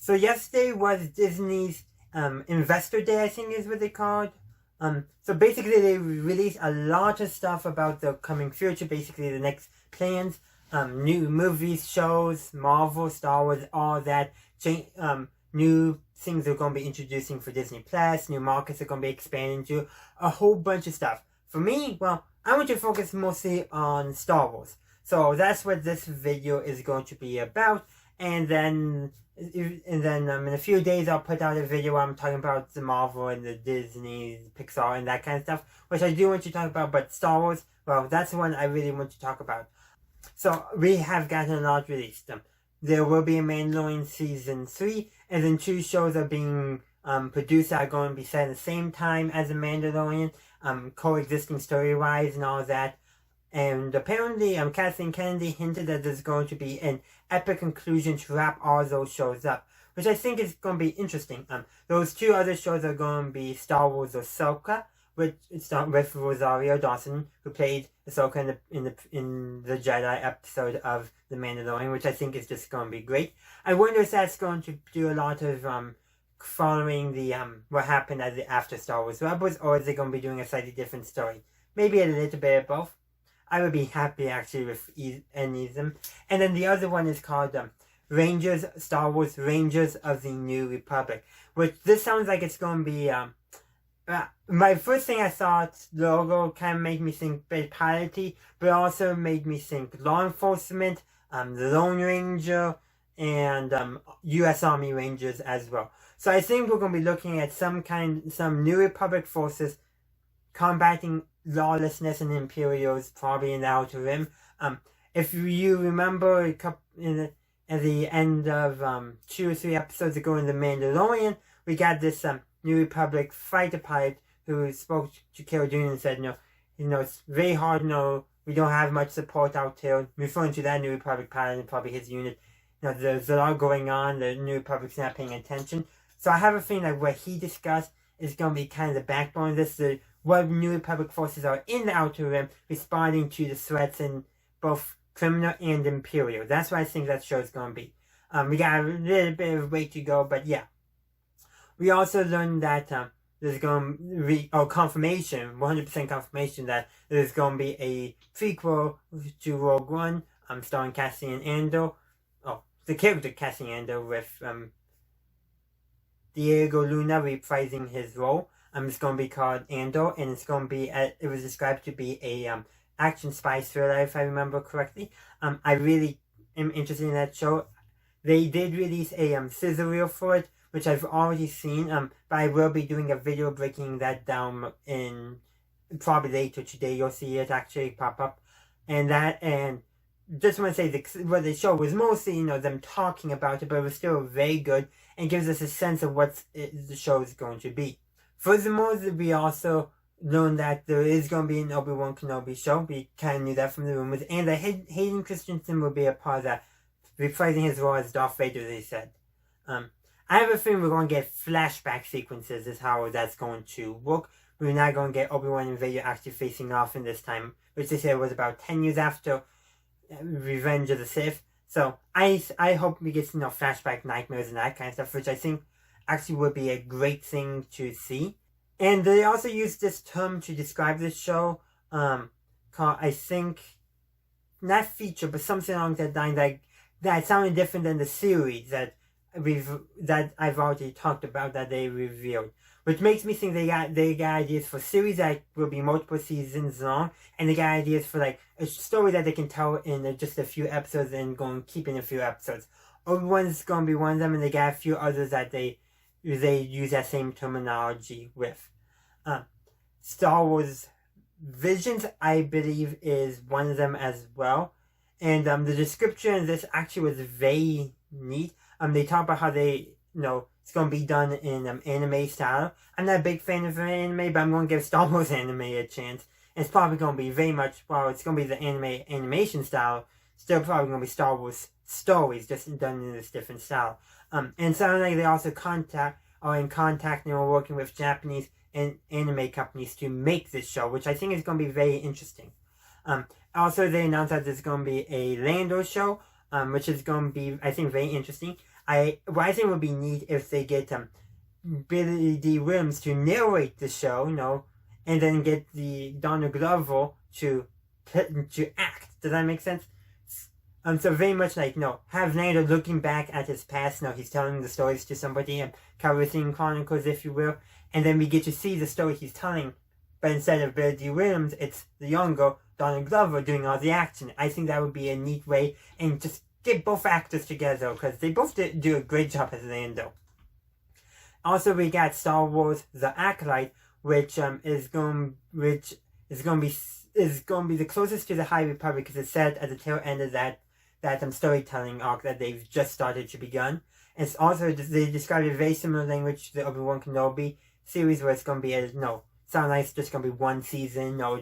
So yesterday was Disney's Investor Day, I think is what they called. So basically they released a lot of stuff about the coming future, basically the next plans, new movies, shows, Marvel, Star Wars, all that, new things they're going to be introducing for Disney Plus, new markets they're going to be expanding to, a whole bunch of stuff. For me, well, I want to focus mostly on Star Wars. So that's what this video is going to be about. And then in a few days I'll put out a video where I'm talking about the Marvel and the Disney, Pixar and that kind of stuff, which I do want to talk about. But Star Wars, well, that's the one I really want to talk about. So we have gotten a lot released. There will be a Mandalorian Season 3, and then 2 shows are being produced that are going to be set at the same time as the Mandalorian, coexisting story-wise and all that. And apparently, Kathleen Kennedy hinted that there's going to be an epic conclusion to wrap all those shows up, which I think is going to be interesting. Those 2 other shows are going to be Star Wars Ahsoka, with Rosario Dawson, who played Ahsoka in the Jedi episode of The Mandalorian, which I think is just going to be great. I wonder if that's going to do a lot of following the what happened after Star Wars Rebels, or is it going to be doing a slightly different story? Maybe a little bit of both. I would be happy actually with any of them. And then the other one is called Star Wars Rangers of the New Republic, which this sounds like it's going to be my first thing I thought, the logo kind of made me think bit piloty, but also made me think law enforcement, the Lone Ranger, and U.S. Army Rangers as well. So I think we're going to be looking at some New Republic forces combating lawlessness and Imperials, probably in the Outer Rim. If you remember at the end of 2 or 3 episodes ago in The Mandalorian, we got this New Republic fighter pilot who spoke to Cara Dune and said, it's very hard, we don't have much support out here, referring to that New Republic pilot and probably his unit. There's a lot going on, the New Republic's not paying attention. So I have a feeling like what he discussed is going to be kind of the backbone of this, what New Republic forces are in the Outer Rim, responding to the threats in both criminal and Imperial. That's what I think that show is going to be. We got a little bit of way to go, but yeah. We also learned that there's going to be, confirmation, 100% confirmation that there's going to be a prequel to Rogue One, starring Cassian Andor. The character Cassian Andor with Diego Luna reprising his role. It's going to be called Andor, and it's going to be, it was described to be a action spy thriller, if I remember correctly. I really am interested in that show. They did release a sizzle reel for it, which I've already seen, but I will be doing a video breaking that down in probably later today. You'll see it actually pop up. And just want to say the show was mostly, them talking about it, but it was still very good and gives us a sense of what the show is going to be. Furthermore, we also learned that there is going to be an Obi-Wan Kenobi show. We kind of knew that from the rumors, and that Hayden Christensen will be a part of that, reprising his role as Darth Vader, they said. I have a feeling we're going to get flashback sequences is how that's going to work. We're not going to get Obi-Wan and Vader actually facing off in this time, which they said was about 10 years after Revenge of the Sith. So I hope we get flashback nightmares and that kind of stuff, which I think actually would be a great thing to see. And they also used this term to describe this show, called, I think, not feature, but something along that line, that sounded different than the series that I've already talked about, that they revealed, which makes me think they got ideas for series that will be multiple seasons long, and they got ideas for a story that they can tell in just a few episodes and go and keep in a few episodes. Obi-Wan's going to be one of them, and they got a few others that they use that same terminology with. Star Wars Visions, I believe, is one of them as well, and the description of this actually was very neat. They talk about how it's going to be done in anime style. I'm not a big fan of anime, but I'm going to give Star Wars anime a chance. And it's probably going to be very much, it's going to be the animation style, still probably going to be Star Wars stories, just done in this different style. And so they also are in contact and are working with Japanese and anime companies to make this show, which I think is going to be very interesting. Also, they announced that there's going to be a Lando show, which is going to be, I think, very interesting. What I think would be neat if they get Billy D. Williams to narrate the show, and then get the Donald Glover to act. Does that make sense? So very much like, have Lando looking back at his past. He's telling the stories to somebody, Calrissian Chronicles, if you will. And then we get to see the story he's telling. But instead of Billy D. Williams, it's the younger Donald Glover doing all the action. I think that would be a neat way. And just get both actors together, because they both do a great job as Lando. Also, we got Star Wars: The Acolyte, which is going to be the closest to the High Republic, because it's set at the tail end of that storytelling arc that they've just started to begun. And it's also, they describe a very similar language to the Obi-Wan Kenobi series, where it's going to be sound like it's just going to be one season or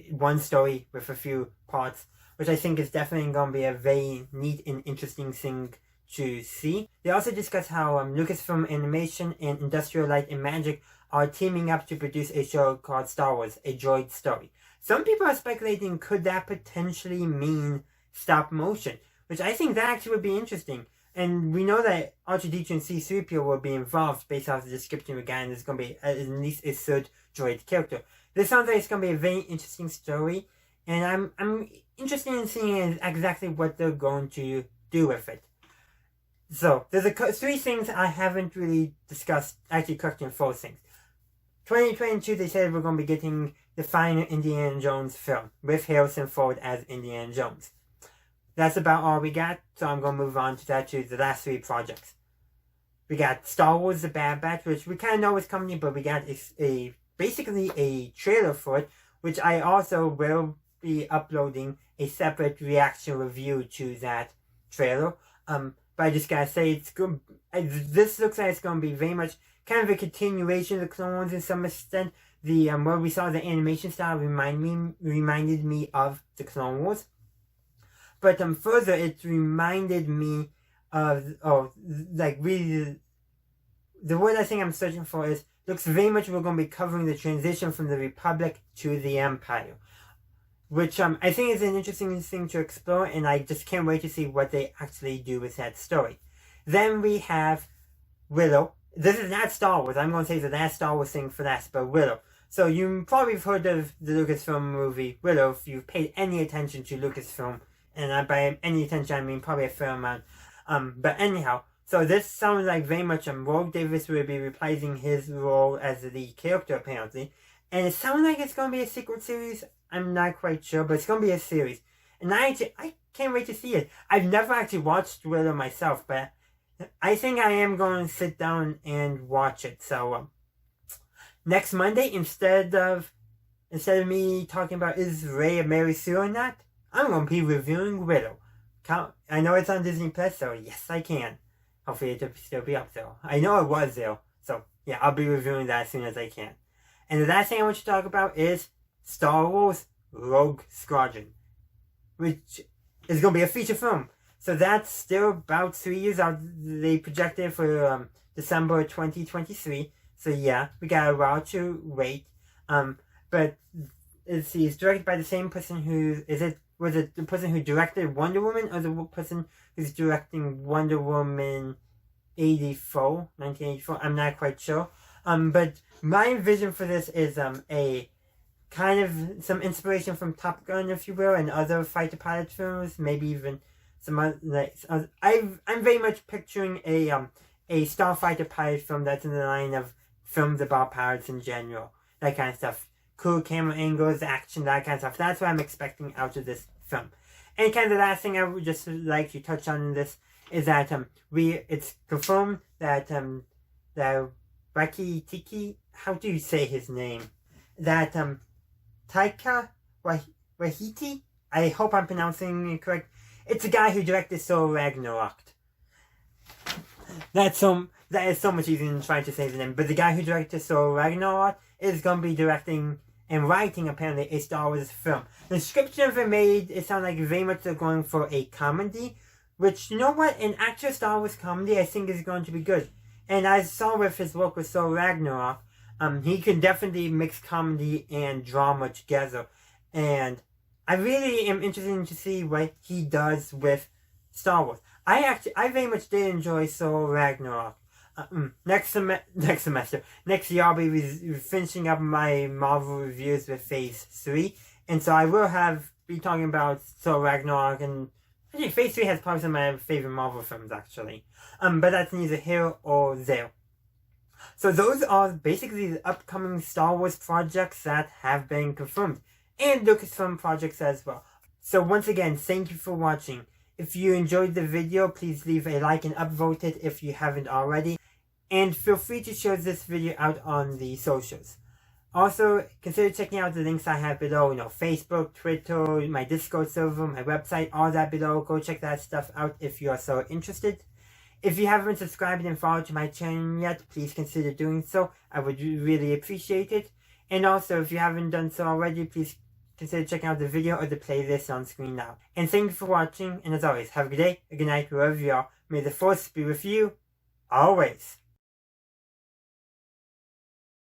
one story with a few parts, which I think is definitely going to be a very neat and interesting thing to see. They also discuss how Lucasfilm Animation and Industrial Light and Magic are teaming up to produce a show called Star Wars: A Droid Story. Some people are speculating, could that potentially mean stop motion? Which I think that actually would be interesting. And we know that R2-D2 and C-3PO will be involved based off the description we got, and there's going to be at least a third droid character. This sounds like it's going to be a very interesting story, and I'm interested in seeing exactly what they're going to do with it. So, there's three things I haven't really discussed, actually correcting 4 things. 2022, they said we're going to be getting the final Indiana Jones film, with Harrison Ford as Indiana Jones. That's about all we got, so I'm going to move on to the last 3 projects. We got Star Wars: The Bad Batch, which we kind of know is coming, but we got basically a trailer for it, which I also will be uploading a separate reaction review to that trailer. But I just gotta say, this looks like it's going to be very much kind of a continuation of the Clone Wars in some extent. Where we saw the animation style reminded me of the Clone Wars. But further, it reminded me of, really, the word I think I'm searching for is, looks very much we're going to be covering the transition from the Republic to the Empire. Which I think is an interesting thing to explore, and I just can't wait to see what they actually do with that story. Then we have Willow. This is not Star Wars. I'm going to say the last Star Wars thing for last, but Willow. So you probably have heard of the Lucasfilm movie Willow if you've paid any attention to Lucasfilm. And by any attention, I mean probably a fair amount. But anyhow, so this sounds like very much Warwick Davis will be reprising his role as the lead character, apparently. And it sounds like it's going to be a sequel series. I'm not quite sure, but it's going to be a series. And I can't wait to see it. I've never actually watched Willow myself, but I think I am going to sit down and watch it. So, next Monday, instead of me talking about is Rey a Mary Sue or not, I'm going to be reviewing Willow. I know it's on Disney Plus, so yes, I can. Hopefully it'll still be up there. I know it was there, so yeah, I'll be reviewing that as soon as I can. And the last thing I want to talk about is Star Wars Rogue Squadron, which is going to be a feature film. So that's still about 3 years out. They projected for December 2023. So yeah, we got a while to wait. But it's directed by the same person was it the person who directed Wonder Woman, or the person who's directing Wonder Woman 1984? I'm not quite sure. But my vision for this is a kind of some inspiration from Top Gun, if you will, and other fighter pilot films, maybe even some other. I'm very much picturing a starfighter pilot film that's in the line of films about pilots in general, that kind of stuff. Cool camera angles, action, that kind of stuff. That's what I'm expecting out of this film. And kind of the last thing I would just like to touch on in this is that it's confirmed that that Waititi, how do you say his name? That Taika Waititi, I hope I'm pronouncing it correct. It's the guy who directed Thor Ragnarok. That is so much easier than trying to say the name. But the guy who directed Thor Ragnarok is going to be directing and writing, apparently, a Star Wars film. The description of it sound like very much they're going for a comedy, which, you know what, an actual Star Wars comedy I think is going to be good. And I saw with his work with Thor Ragnarok, he can definitely mix comedy and drama together. And I really am interested to see what he does with Star Wars. I very much did enjoy Thor Ragnarok. Next semester, next year, I'll be finishing up my Marvel reviews with Phase 3, and so I will be talking about Thor Ragnarok, and actually Phase 3 has probably some of my favorite Marvel films, actually. But that's neither here or there. So those are basically the upcoming Star Wars projects that have been confirmed, and Lucasfilm projects as well. So once again, thank you for watching. If you enjoyed the video, please leave a like and upvote it if you haven't already. And feel free to share this video out on the socials. Also, consider checking out the links I have below. Facebook, Twitter, my Discord server, my website, all that below. Go check that stuff out if you are so interested. If you haven't subscribed and followed to my channel yet, please consider doing so. I would really appreciate it. And also, if you haven't done so already, please consider checking out the video or the playlist on screen now. And thank you for watching, and as always, have a good day, a good night, wherever you are. May the Force be with you, always.